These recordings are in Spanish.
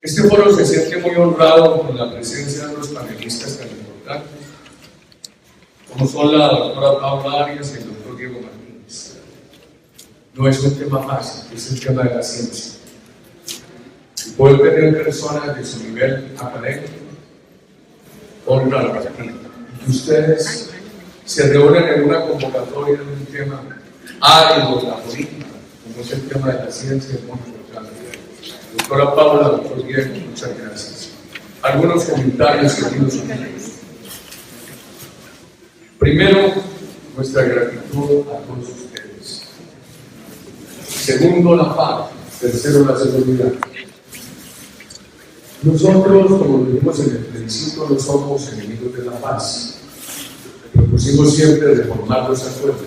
Este foro se siente muy honrado con la presencia de unos panelistas tan importantes, como son la doctora Paula Arias y el doctor Diego Martínez. No es un tema fácil, es el tema de la ciencia. Y poder tener personas de su nivel académico, honra la práctica. Y que ustedes se reúnan en una convocatoria de un tema árido de la política, como es el tema de la ciencia, es muy importante. Doctora Paula, doctor Diego, muchas gracias. Algunos comentarios, queridos amigos. Primero, nuestra gratitud a todos ustedes. Segundo, la paz. Tercero, la seguridad. Nosotros, como dijimos en el plebiscito, no somos enemigos de la paz. Propusimos siempre reformar los acuerdos.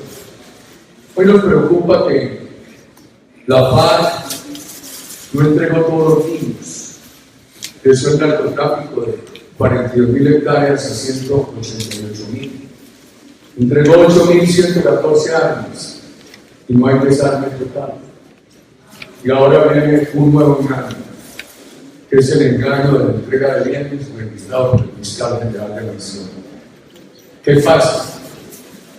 Hoy nos preocupa que la paz no entregó todos los niños. Eso es el narcotráfico de 42.000 hectáreas a 188.000. Entregó 8.114 armas y no hay desarme total. Y ahora viene un nuevo engaño, que es el engaño de la entrega de bienes registrado por el fiscal general de la Nación. ¿Qué pasa?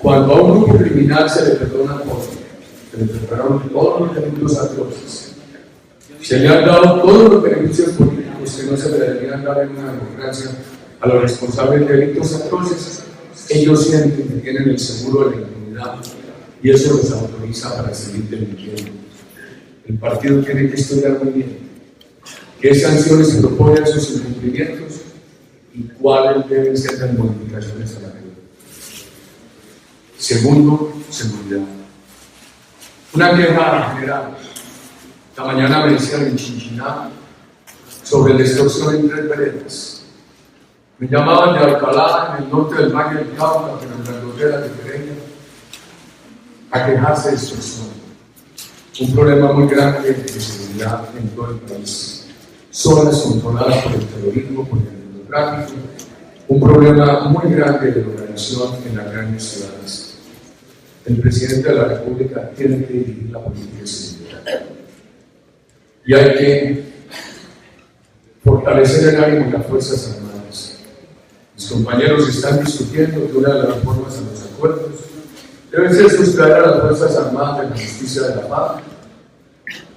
Cuando a un grupo criminal se le perdona todo, se le perdonaron todos los delitos atroces, se le han dado todos los beneficios políticos que no se le deberían dar en una democracia a los responsables de delitos atroces, ellos sienten que tienen el seguro de la impunidad y eso los autoriza para seguir delinquiendo. El partido tiene que estudiar muy bien qué sanciones se proponen a sus incumplimientos y cuáles deben ser las modificaciones a la ley. Segundo, seguridad. Una queja general. Esta mañana me decían en Chinchiná sobre la extorsión en 3 veredas. Me llamaban de Alcalá, en el norte del Valle del Cauca, pero en la frontera de Pereira, a quejarse de extorsión. Un problema muy grande de seguridad en todo el país. Zonas controladas por el terrorismo, por el narcotráfico. Un problema muy grande de organización en las grandes ciudades. El presidente de la República tiene que dirigir la política de seguridad. Y hay que fortalecer el ánimo de las Fuerzas Armadas. Mis compañeros están discutiendo que una de las reformas a los acuerdos debe ser sustraer a las Fuerzas Armadas de la justicia de la paz,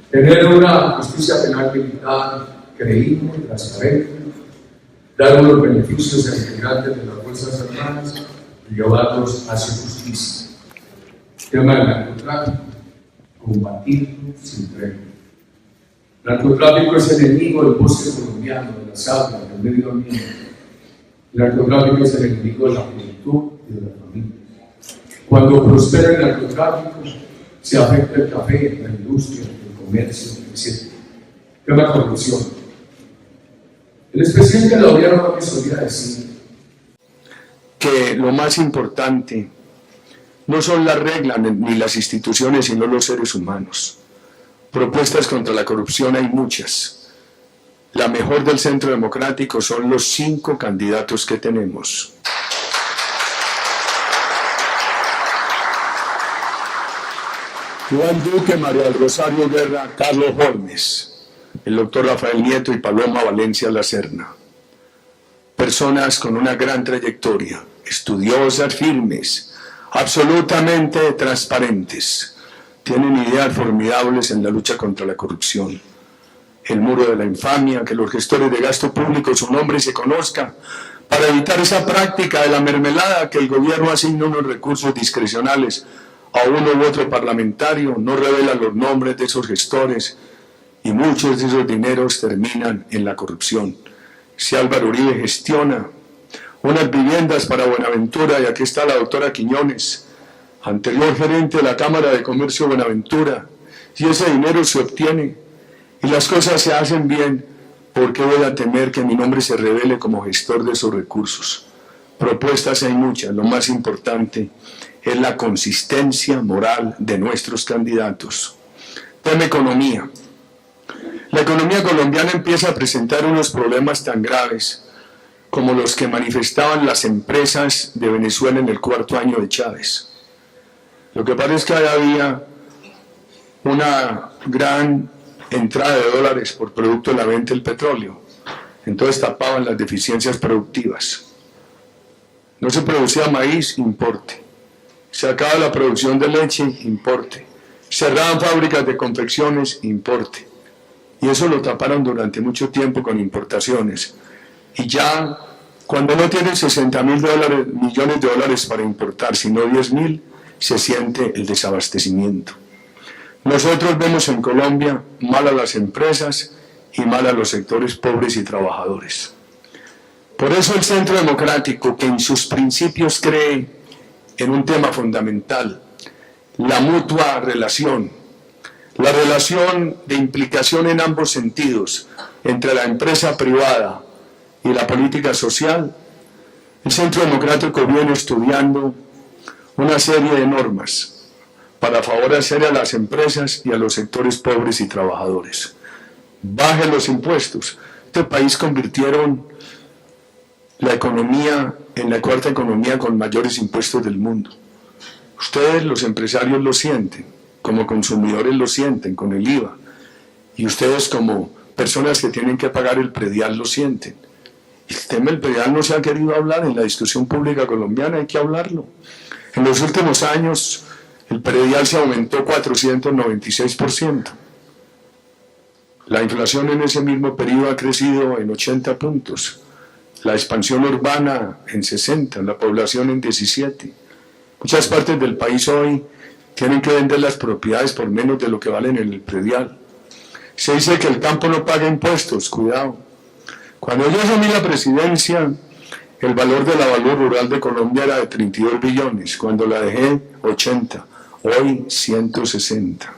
tener una justicia penal militar creíble, transparente, dar unos beneficios a integrantes de las Fuerzas Armadas y llevarlos hacia justicia. El tema del narcotráfico, combatirlo sin tregua. El narcotráfico es enemigo del bosque colombiano, de las aguas, del medio ambiente. El narcotráfico es el enemigo de la juventud y de la familia. Cuando prospera el narcotráfico, se afecta el café, la industria, el comercio, etc. ¿Qué es la corrupción? El expresidente de la gobierno me solía decir que lo más importante no son las reglas ni las instituciones, sino los seres humanos. Propuestas contra la corrupción hay muchas. La mejor del Centro Democrático son los 5 candidatos que tenemos. Iván Duque, María del Rosario Guerra, Carlos Holmes, el doctor Rafael Nieto y Paloma Valencia Lacerna. Personas con una gran trayectoria, estudiosas, firmes, absolutamente transparentes. Tienen ideas formidables en la lucha contra la corrupción. El muro de la infamia, que los gestores de gasto público su nombre se conozca, para evitar esa práctica de la mermelada que el gobierno asigna unos recursos discrecionales a uno u otro parlamentario, no revela los nombres de esos gestores y muchos de esos dineros terminan en la corrupción. Si Álvaro Uribe gestiona unas viviendas para Buenaventura, y aquí está la doctora Quiñones, anterior gerente de la Cámara de Comercio de Buenaventura, y ese dinero se obtiene y las cosas se hacen bien, ¿por qué voy a temer que mi nombre se revele como gestor de esos recursos? Propuestas hay muchas, lo más importante es la consistencia moral de nuestros candidatos. Tema economía. La economía colombiana empieza a presentar unos problemas tan graves como los que manifestaban las empresas de Venezuela en el 4º año de Chávez. Lo que pasa es que había una gran entrada de dólares por producto de la venta del petróleo. Entonces tapaban las deficiencias productivas. No se producía maíz, importe. Se acaba la producción de leche, importe. Cerraban fábricas de confecciones, importe. Y eso lo taparon durante mucho tiempo con importaciones. Y ya, cuando no tienen 60.000 millones de dólares para importar, sino 10.000, se siente el desabastecimiento. Nosotros vemos en Colombia mal a las empresas y mal a los sectores pobres y trabajadores. Por eso el Centro Democrático, que en sus principios cree en un tema fundamental, la mutua relación, la relación de implicación en ambos sentidos entre la empresa privada y la política social, el Centro Democrático viene estudiando una serie de normas para favorecer a las empresas y a los sectores pobres y trabajadores. Bajen los impuestos. Este país convirtieron la economía en la cuarta economía con mayores impuestos del mundo. Ustedes, los empresarios, lo sienten, como consumidores lo sienten con el IVA, y ustedes como personas que tienen que pagar el predial lo sienten. El tema del predial no se ha querido hablar en la discusión pública colombiana, hay que hablarlo. En los últimos años el predial se aumentó 496%. La inflación en ese mismo periodo ha crecido en 80 puntos. La expansión urbana en 60, la población en 17. Muchas partes del país hoy tienen que vender las propiedades por menos de lo que valen en el predial. Se dice que el campo no paga impuestos, cuidado. Cuando yo asumí la presidencia, el valor de la valor rural de Colombia era de 32 billones, cuando la dejé 80, hoy 160.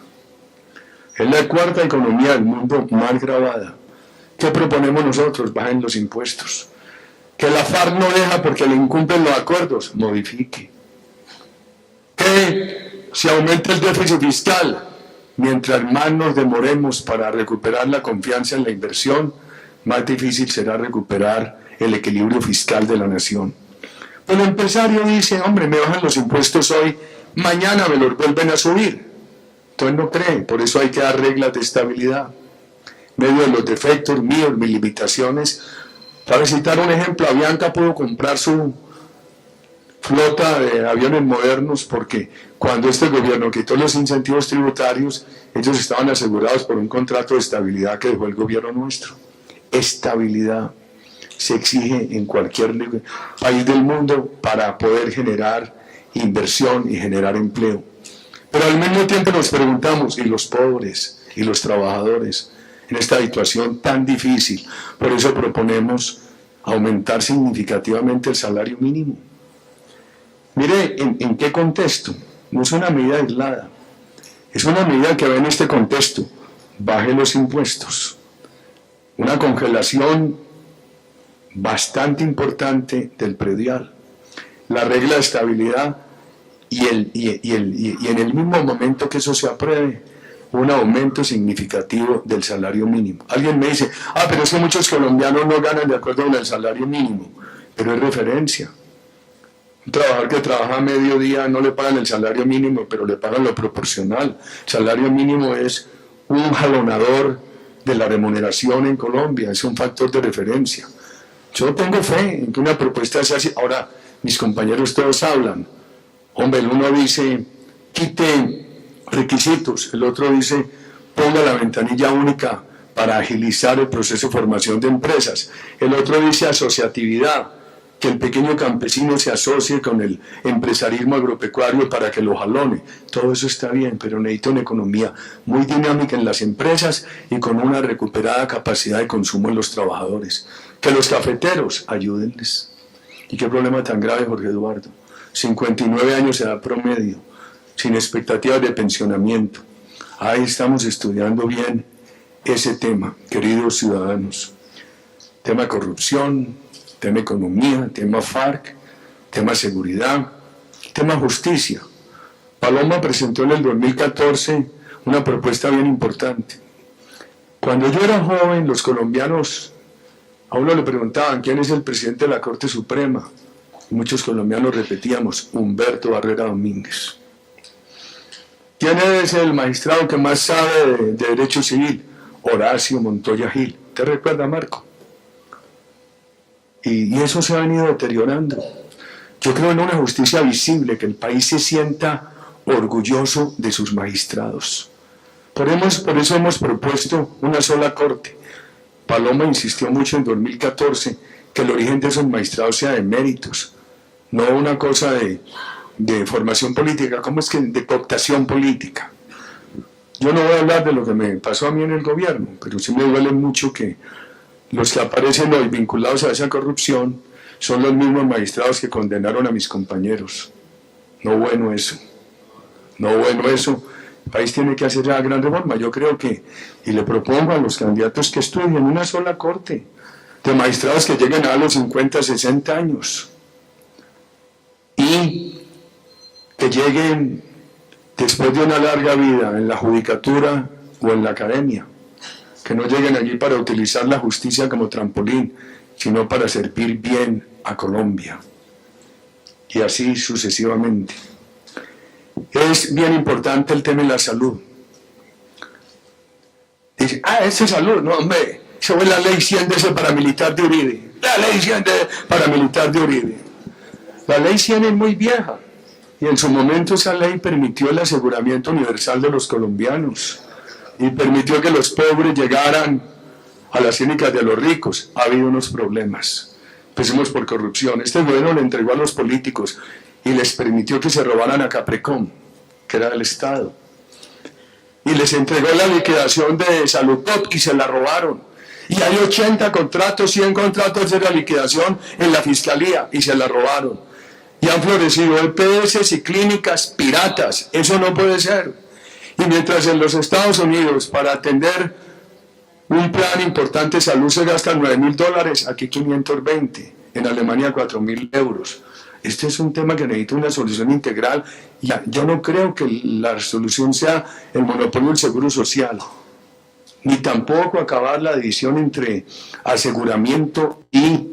Es la cuarta economía del mundo más gravada. ¿Qué proponemos nosotros? Bajen los impuestos. Que la FARC no deja porque le incumplen los acuerdos, modifique. Que se aumente el déficit fiscal, mientras más nos demoremos para recuperar la confianza en la inversión, más difícil será recuperar el equilibrio fiscal de la nación. El empresario dice, hombre, me bajan los impuestos hoy, mañana me los vuelven a subir. Entonces no cree, por eso hay que dar reglas de estabilidad. Medio de los defectos míos, mis limitaciones. Para citar un ejemplo, Avianca pudo comprar su flota de aviones modernos porque cuando este gobierno quitó los incentivos tributarios, ellos estaban asegurados por un contrato de estabilidad que dejó el gobierno nuestro. Estabilidad se exige en cualquier país del mundo para poder generar inversión y generar empleo. Pero al mismo tiempo nos preguntamos, ¿y los pobres y los trabajadores en esta situación tan difícil? Por eso proponemos aumentar significativamente el salario mínimo. Mire, ¿en qué contexto? No es una medida aislada, es una medida que va en este contexto. Baje los impuestos. Una congelación bastante importante del predial. La regla de estabilidad y en el mismo momento que eso se apruebe, un aumento significativo del salario mínimo. Alguien me dice, pero es que muchos colombianos no ganan de acuerdo con el salario mínimo, pero es referencia. Un trabajador que trabaja a mediodía no le pagan el salario mínimo, pero le pagan lo proporcional. El salario mínimo es un jalonador de la remuneración en Colombia, es un factor de referencia. Yo tengo fe en que una propuesta sea así. Ahora, mis compañeros todos hablan. Hombre, el uno dice, quite requisitos, el otro dice, ponga la ventanilla única para agilizar el proceso de formación de empresas, el otro dice asociatividad, que el pequeño campesino se asocie con el empresarismo agropecuario para que lo jalone. Todo eso está bien, pero necesita una economía muy dinámica en las empresas y con una recuperada capacidad de consumo en los trabajadores. Que los cafeteros ayúdenles. ¿Y qué problema tan grave, Jorge Eduardo? 59 años de edad promedio, sin expectativas de pensionamiento. Ahí estamos estudiando bien ese tema, queridos ciudadanos. Tema corrupción, tema economía, tema FARC, tema seguridad, tema justicia. Paloma presentó en el 2014 una propuesta bien importante. Cuando yo era joven, los colombianos a uno le preguntaban quién es el presidente de la Corte Suprema. Y muchos colombianos repetíamos, Humberto Barrera Domínguez. ¿Quién es el magistrado que más sabe de derecho civil? Horacio Montoya Gil. ¿Te recuerda, Marco? Y eso se ha venido deteriorando. Yo creo en una justicia visible, que el país se sienta orgulloso de sus magistrados. Por eso hemos propuesto una sola corte. Paloma insistió mucho en 2014 que el origen de esos magistrados sea de méritos, no una cosa de formación política, ¿cómo es que? De cooptación política. Yo no voy a hablar de lo que me pasó a mí en el gobierno, pero sí me duele mucho que los que aparecen hoy vinculados a esa corrupción son los mismos magistrados que condenaron a mis compañeros. No bueno eso. No bueno eso. El país tiene que hacer la gran reforma. Yo creo que, y le propongo a los candidatos que estudien una sola corte de magistrados que lleguen a los 50, 60 años y que lleguen después de una larga vida en la judicatura o en la academia, que no lleguen allí para utilizar la justicia como trampolín, sino para servir bien a Colombia, y así sucesivamente. Es bien importante el tema de la salud. Dice, esa es salud, no hombre, eso es la ley 100 de ese paramilitar de Uribe, la ley 100 de paramilitar de Uribe. La ley 100 es muy vieja, y en su momento esa ley permitió el aseguramiento universal de los colombianos, y permitió que los pobres llegaran a las clínicas de los ricos. Ha habido unos problemas. Empecemos por corrupción. Este gobierno le entregó a los políticos y les permitió que se robaran a Caprecom, que era del Estado. Y les entregó la liquidación de Saludcop y se la robaron. Y hay 80 contratos, 100 contratos de la liquidación en la Fiscalía y se la robaron. Y han florecido EPS y clínicas piratas. Eso no puede ser. Y mientras en los Estados Unidos, para atender un plan importante de salud, se gastan $9.000, aquí 520, en Alemania 4.000 euros. Este es un tema que necesita una solución integral. Yo no creo que la solución sea el monopolio del seguro social, ni tampoco acabar la división entre aseguramiento y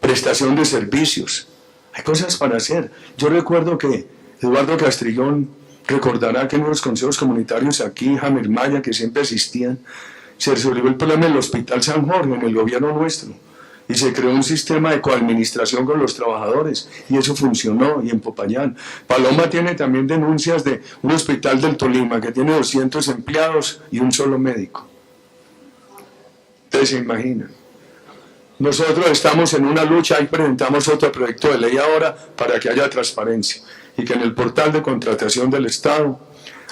prestación de servicios. Hay cosas para hacer. Yo recuerdo que Eduardo Castrillón recordará que en los consejos comunitarios aquí, Jamer Maya, que siempre asistían, se resolvió el problema del Hospital San Jorge en el gobierno nuestro y se creó un sistema de coadministración con los trabajadores y eso funcionó. Y en Popayán, Paloma tiene también denuncias de un hospital del Tolima que tiene 200 empleados y un solo médico. Ustedes se imaginan. Nosotros estamos en una lucha y presentamos otro proyecto de ley ahora para que haya transparencia y que en el portal de contratación del Estado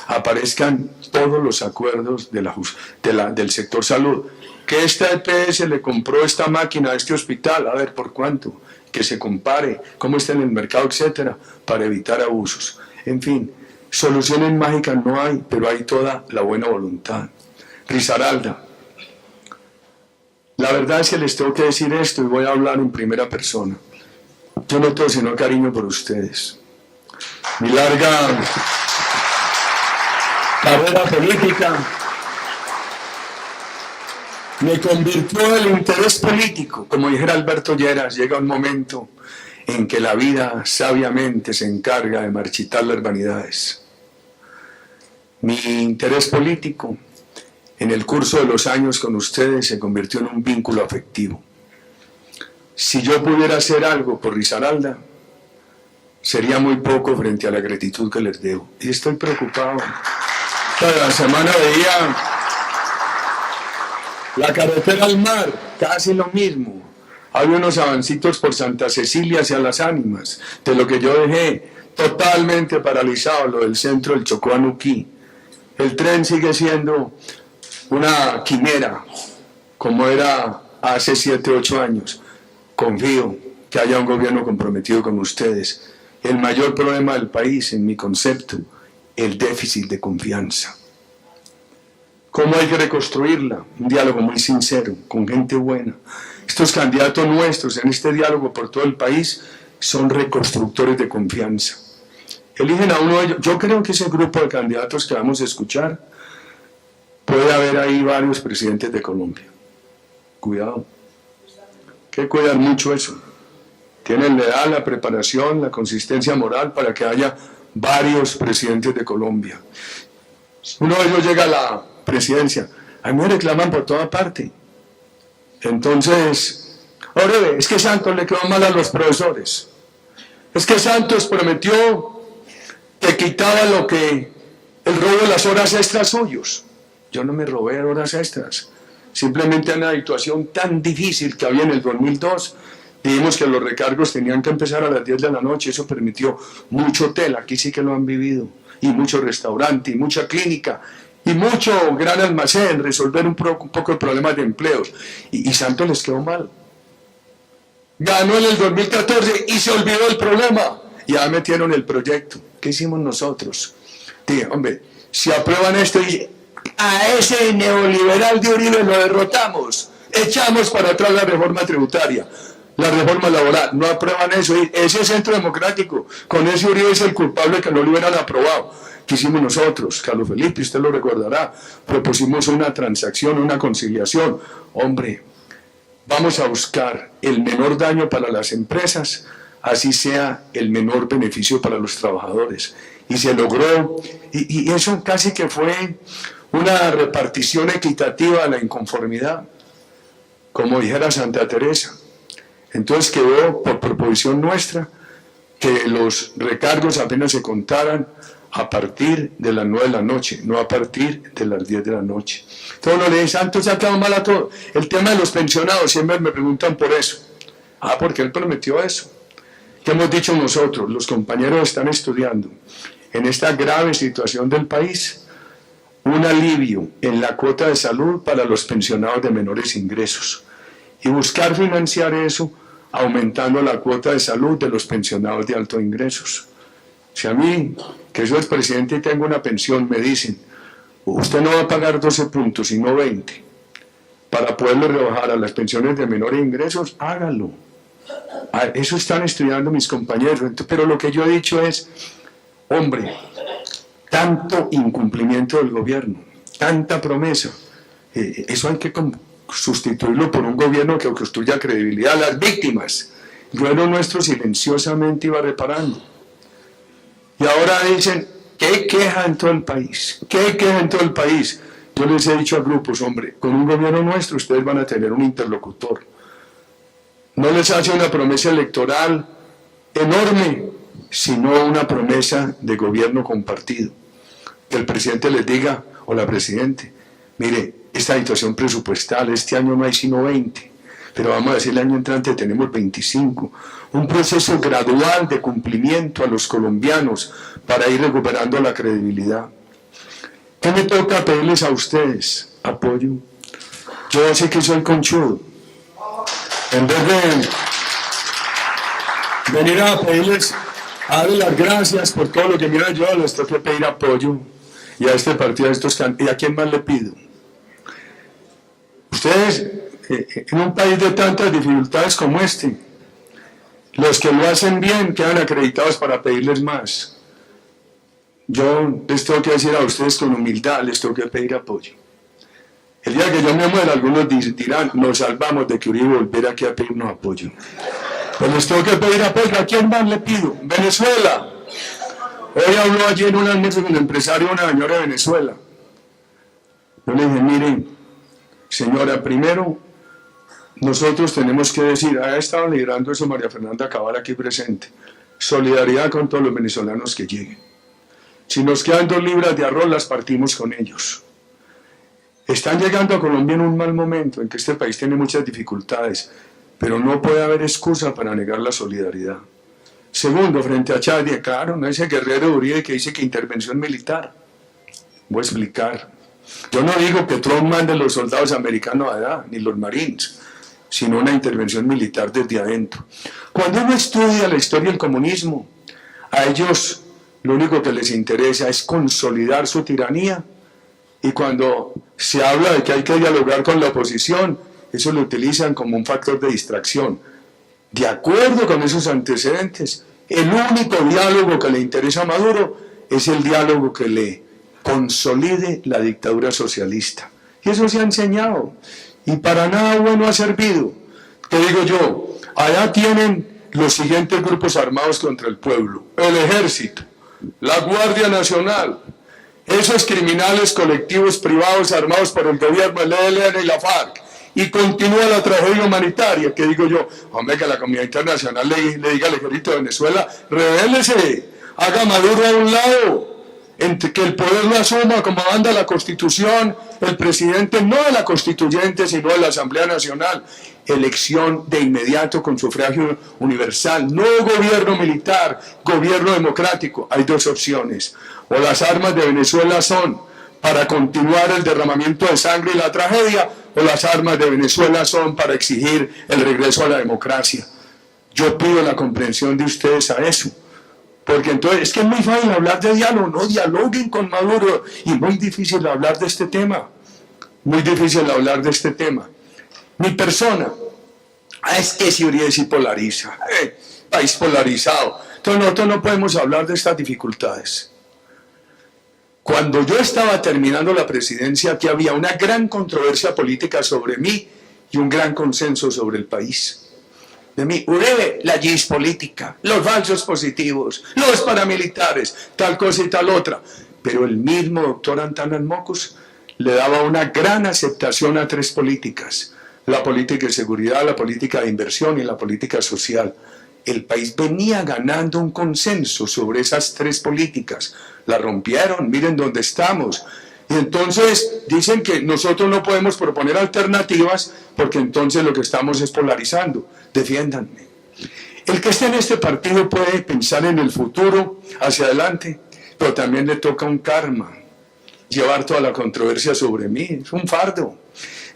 aparezcan todos los acuerdos del sector salud. Que esta EPS le compró esta máquina a este hospital, a ver por cuánto, que se compare cómo está en el mercado, etcétera, para evitar abusos. En fin, soluciones mágicas no hay, pero hay toda la buena voluntad. Risaralda, la verdad es que les tengo que decir esto y voy a hablar en primera persona. Yo no tengo sino cariño por ustedes. Mi larga carrera política me convirtió el interés político. Como dijera Alberto Lleras, llega un momento en que la vida sabiamente se encarga de marchitar las vanidades. Mi interés político en el curso de los años con ustedes se convirtió en un vínculo afectivo. Si yo pudiera hacer algo por Risaralda, sería muy poco frente a la gratitud que les debo. Y estoy preocupado. Cada semana veía la carretera al mar, casi lo mismo. Había unos avancitos por Santa Cecilia hacia Las Ánimas, de lo que yo dejé totalmente paralizado, lo del centro del Chocó a Nuquí. El tren sigue siendo una quimera, como era hace 7, 8 años. Confío que haya un gobierno comprometido con ustedes. El mayor problema del país, en mi concepto, el déficit de confianza. ¿Cómo hay que reconstruirla? Un diálogo muy sincero, con gente buena. Estos candidatos nuestros en este diálogo por todo el país son reconstructores de confianza. Eligen a uno de ellos. Yo creo que ese grupo de candidatos que vamos a escuchar, puede haber ahí varios presidentes de Colombia. Cuidado. Hay que cuidar mucho eso. Tienen la edad, la preparación, la consistencia moral para que haya varios presidentes de Colombia. Uno de ellos llega a la presidencia. A mí me reclaman por toda parte. Entonces, ahora ve, es que Santos le quedó mal a los profesores. Es que Santos prometió que quitaba el robo de las horas extras suyos. Yo no me robé horas extras. Simplemente en una situación tan difícil que había en el 2002, dijimos que los recargos tenían que empezar a las 10 de la noche. Eso permitió mucho hotel, aquí sí que lo han vivido, y mucho restaurante, y mucha clínica, y mucho gran almacén, resolver un poco de problemas de empleos. Y Santos les quedó mal. Ganó en el 2014 y se olvidó el problema. Ya metieron el proyecto. ¿Qué hicimos nosotros? Dije, hombre, si aprueban esto y a ese neoliberal de Uribe lo derrotamos, echamos para atrás la reforma tributaria, la reforma laboral, no aprueban eso, y ese centro democrático, con ese Uribe es el culpable que no lo hubieran aprobado. ¿Qué hicimos nosotros? Carlos Felipe, usted lo recordará, propusimos una transacción, una conciliación. Hombre, vamos a buscar el menor daño para las empresas, así sea el menor beneficio para los trabajadores. Y se logró, y eso casi que fue una repartición equitativa de la inconformidad, como dijera Santa Teresa. Entonces quedó por proposición nuestra que los recargos apenas se contaran a partir de las 9 de la noche, no a partir de las 10 de la noche. Todos los de Santos se ha quedado mal a todo. El tema de los pensionados, siempre me preguntan por eso. Porque él prometió eso. ¿Qué hemos dicho nosotros? Los compañeros están estudiando en esta grave situación del país un alivio en la cuota de salud para los pensionados de menores ingresos y buscar financiar eso aumentando la cuota de salud de los pensionados de altos ingresos. Si a mí, que soy presidente y tengo una pensión, me dicen, usted no va a pagar 12 puntos, sino 20, para poderlo rebajar a las pensiones de menores ingresos, hágalo. Eso están estudiando mis compañeros. Pero lo que yo he dicho es, hombre, tanto incumplimiento del gobierno, tanta promesa, eso hay que sustituirlo por un gobierno que construya credibilidad a las víctimas. El gobierno nuestro silenciosamente iba reparando. Y ahora dicen, ¿qué queja en todo el país? ¿Qué queja en todo el país? Yo les he dicho a grupos, hombre, con un gobierno nuestro ustedes van a tener un interlocutor. No les hace una promesa electoral enorme, sino una promesa de gobierno compartido. Que el presidente les diga, o la presidente, mire, esta situación presupuestal, este año no hay sino 20, pero vamos a decir el año entrante tenemos 25. Un proceso gradual de cumplimiento a los colombianos para ir recuperando la credibilidad. ¿Qué me toca pedirles a ustedes? Apoyo. Yo sé que soy conchudo. En vez de venir a pedirles, a darles las gracias por todo lo que me han ayudado, les tengo que pedir apoyo. Y a este partido, ¿y a quién más le pido? Ustedes, en un país de tantas dificultades como este, los que lo hacen bien quedan acreditados para pedirles más. Yo les tengo que decir a ustedes con humildad, les tengo que pedir apoyo. El día que yo me muera, algunos dirán, nos salvamos de que Uribe volviera aquí a pedirnos apoyo. Pues les tengo que pedir apoyo. ¿A quién más le pido? Venezuela. Hoy habló allí en un almuerzo con un empresario, una señora de Venezuela. Yo le dije, miren, señora, primero, nosotros tenemos que decir, ha estado liderando eso María Fernanda Cabal aquí presente, solidaridad con todos los venezolanos que lleguen. Si nos quedan 2 libras de arroz, las partimos con ellos. Están llegando a Colombia en un mal momento, en que este país tiene muchas dificultades, pero no puede haber excusa para negar la solidaridad. Segundo, frente a Chad, claro, no ese guerrero Uribe que dice que intervención militar. Voy a explicar. Yo no digo que Trump mande los soldados americanos allá, ni los marines, sino una intervención militar desde adentro. Cuando uno estudia la historia del comunismo, a ellos lo único que les interesa es consolidar su tiranía, y cuando se habla de que hay que dialogar con la oposición, eso lo utilizan como un factor de distracción. De acuerdo con esos antecedentes, el único diálogo que le interesa a Maduro es el diálogo que le consolide la dictadura socialista. Y eso se ha enseñado, y para nada bueno ha servido. Te digo yo, allá tienen los siguientes grupos armados contra el pueblo: el Ejército, la Guardia Nacional, esos criminales colectivos privados armados por el gobierno, el ELN y la FARC, y continúa la tragedia humanitaria, que digo yo, hombre, que la comunidad internacional le diga al ejército de Venezuela, rebélese, haga Maduro a un lado, que el poder lo asuma como manda la Constitución, el presidente, no de la constituyente, sino de la Asamblea Nacional, elección de inmediato con sufragio universal, no gobierno militar, gobierno democrático. Hay dos opciones, o las armas de Venezuela son para continuar el derramamiento de sangre y la tragedia, o las armas de Venezuela son para exigir el regreso a la democracia. Yo pido la comprensión de ustedes a eso, porque entonces es que es muy fácil hablar de diálogo, no dialoguen con Maduro, y muy difícil hablar de este tema, muy difícil hablar de este tema. Mi persona, es que si Uribe sí polariza, país polarizado, entonces nosotros no podemos hablar de estas dificultades. Cuando yo estaba terminando la presidencia, aquí había una gran controversia política sobre mí y un gran consenso sobre el país. De mí, Uribe, la GIS política, los falsos positivos, los paramilitares, tal cosa y tal otra. Pero el mismo doctor Antanas Mocos le daba una gran aceptación a tres políticas: la política de seguridad, la política de inversión y la política social. El país venía ganando un consenso sobre esas tres políticas. La rompieron, miren dónde estamos. Y entonces dicen que nosotros no podemos proponer alternativas porque entonces lo que estamos es polarizando. Defiéndanme. El que esté en este partido puede pensar en el futuro, hacia adelante, pero también le toca un karma. Llevar toda la controversia sobre mí es un fardo.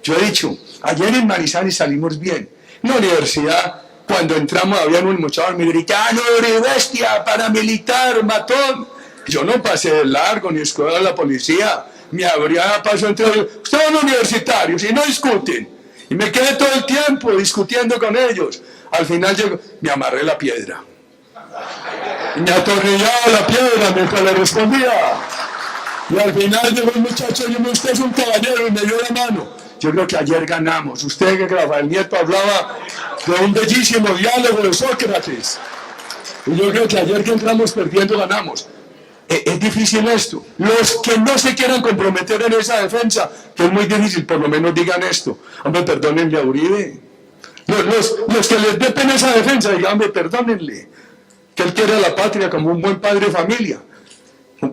Yo he dicho, ayer en Manizales salimos bien. En la universidad, cuando entramos, había un muchacho me gritaba, ¡no, bestia, paramilitar, matón! Yo no pasé de largo, ni escuela a la policía. Me abría paso entre ellos. Ustedes son universitarios y no discuten. Y me quedé todo el tiempo discutiendo con ellos. Al final yo me amarré la piedra. Y me atornillaba la piedra mientras le respondía. Y al final llegó el muchacho y me dijo, usted es un caballero, y me dio la mano. Yo creo que ayer ganamos. Usted, que Rafael Nieto hablaba de un bellísimo diálogo de Sócrates. Y yo creo que ayer que entramos perdiendo, ganamos. Es difícil esto. Los que no se quieran comprometer en esa defensa, que es muy difícil, por lo menos digan esto. Hombre, perdónenle a Uribe. Los que les dé pena esa defensa, digan, hombre, perdónenle. Que él quiere a la patria como un buen padre de familia.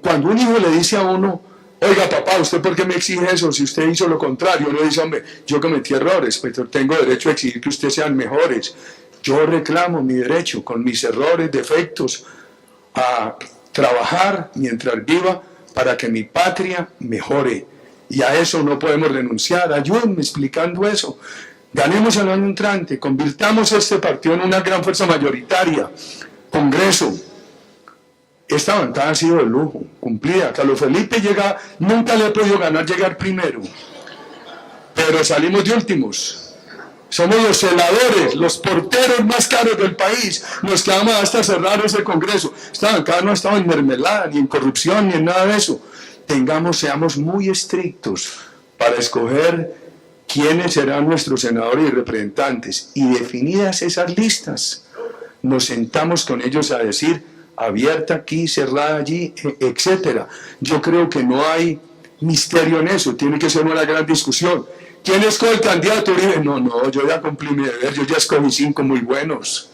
Cuando un hijo le dice a uno, oiga papá, ¿usted por qué me exige eso? Si usted hizo lo contrario, uno dice, hombre, yo cometí errores, pero tengo derecho a exigir que ustedes sean mejores. Yo reclamo mi derecho, con mis errores, defectos, a trabajar mientras viva para que mi patria mejore. Y a eso no podemos renunciar. Ayúdenme explicando eso. Ganemos el año entrante, convirtamos este partido en una gran fuerza mayoritaria. Congreso. Esta bancada ha sido de lujo, cumplida. Carlos Felipe llega, nunca le he podido ganar llegar primero, pero salimos de últimos. Somos los celadores, los porteros más caros del país. Nos quedamos hasta cerrar ese Congreso. Esta bancada no ha estado en mermelada, ni en corrupción, ni en nada de eso. Seamos muy estrictos para escoger quiénes serán nuestros senadores y representantes. Y definidas esas listas, nos sentamos con ellos a decir, abierta aquí, cerrada allí, etcétera. Yo creo que no hay misterio en eso, tiene que ser una gran discusión. ¿Quién escoge el candidato Uribe? No, yo ya cumplí mi deber, yo ya escogí 5 muy buenos.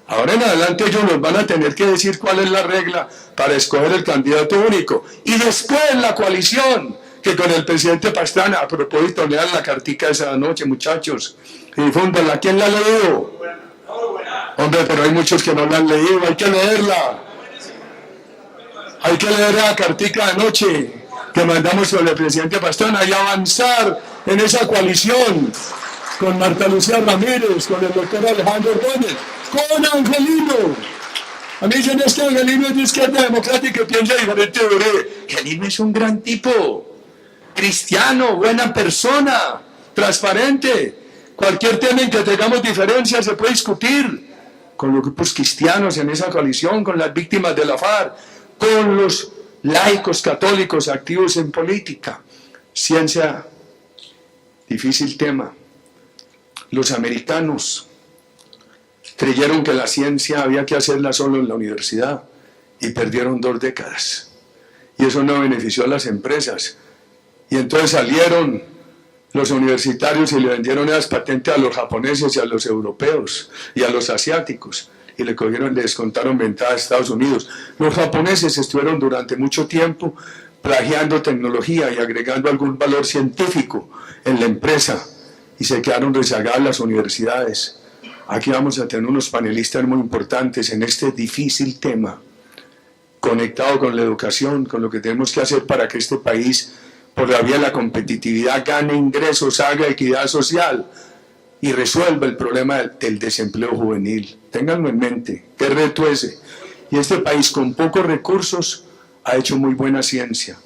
Ahora en adelante ellos nos van a tener que decir cuál es la regla para escoger el candidato único. Y después la coalición, que con el presidente Pastrana, a propósito, lean la cartica esa noche, muchachos, y difúndanla. ¿Quién la ha leído? Hombre, pero hay muchos que no la han leído, hay que leerla. Hay que leer la cartica de anoche que mandamos con el presidente Pastrana y avanzar en esa coalición con Marta Lucía Ramírez, con el doctor Alejandro Ordóñez, con Angelino. A mí dicen, es que Angelino es de izquierda democrática y piensa diferente de Uribe. Angelino es un gran tipo, cristiano, buena persona, transparente. Cualquier tema en que tengamos diferencias se puede discutir con los grupos cristianos en esa coalición, con las víctimas de la FARC, con los laicos católicos activos en política. Ciencia, difícil tema. Los americanos creyeron que la ciencia había que hacerla solo en la universidad y perdieron 2 décadas. y eso no benefició a las empresas. Y entonces salieron los universitarios y le vendieron esas patentes a los japoneses y a los europeos y a los asiáticos, y le descontaron ventaja a Estados Unidos. Los japoneses estuvieron durante mucho tiempo plagiando tecnología y agregando algún valor científico en la empresa, y se quedaron rezagadas las universidades. Aquí vamos a tener unos panelistas muy importantes en este difícil tema, conectado con la educación, con lo que tenemos que hacer para que este país, por la vía de la competitividad, gane ingresos, haga equidad social y resuelva el problema del desempleo juvenil. Ténganlo en mente, qué reto ese. Y este país con pocos recursos ha hecho muy buena ciencia.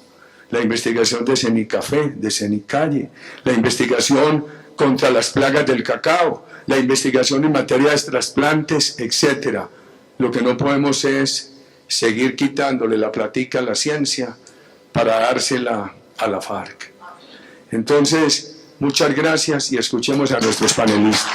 La investigación de Cenicafé, de Cenicalle, la investigación contra las plagas del cacao, la investigación en materia de trasplantes, etc. Lo que no podemos es seguir quitándole la platica a la ciencia para dársela a la FARC. Entonces, muchas gracias y escuchemos a nuestros panelistas.